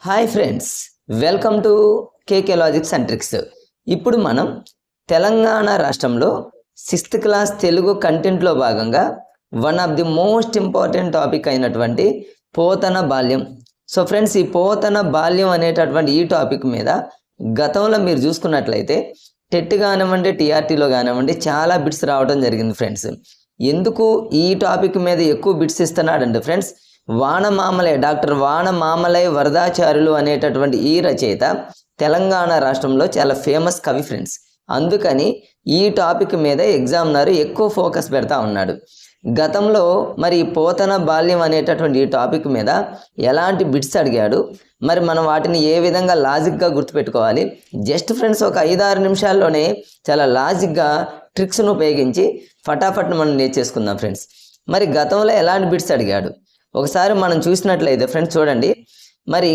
Hi friends, welcome to KK logics and tricks. ఇప్పుడు మనం తెలంగాణ రాష్ట్రంలో 6th క్లాస్ తెలుగు కంటెంట్లో భాగంగా one of the most important topic అయినటువంటి పోతన బాల్యం. సో ఫ్రెండ్స్, ఈ పోతన బాల్యం అనేటటువంటి ఈ టాపిక్ మీద గతంలో మీరు చూసుకున్నట్లయితే టెట్ కానివ్వండి, టీఆర్టీలో కానివ్వండి చాలా బిట్స్ రావడం జరిగింది ఫ్రెండ్స్. ఎందుకు ఈ టాపిక్ మీద ఎక్కువ బిట్స్ ఇస్తున్నాడంటే ఫ్రెండ్స్, డాక్టర్ వానమామలై వరదాచార్యులు అనేటటువంటి ఈ రచయిత తెలంగాణ రాష్ట్రంలో చాలా ఫేమస్ కవి ఫ్రెండ్స్. అందుకని ఈ టాపిక్ మీద ఎగ్జామినర్ ఎక్కువ ఫోకస్ పెడతా ఉన్నాడు. గతంలో మరి పోతన బాల్యం అనేటటువంటి ఈ టాపిక్ మీద ఎలాంటి బిట్స్ అడిగాడు, మరి మనం వాటిని ఏ విధంగా లాజిక్గా గుర్తుపెట్టుకోవాలి, జస్ట్ ఫ్రెండ్స్ ఒక 5-6 నిమిషాల్లోనే చాలా లాజిక్గా ట్రిక్స్ను ఉపయోగించి ఫటాఫట్ మనం నేర్చేసుకుందాం ఫ్రెండ్స్. మరి గతంలో ఎలాంటి బిట్స్ అడిగాడు ఒకసారి మనం చూసినట్లయితే ఫ్రెండ్స్ చూడండి. మరి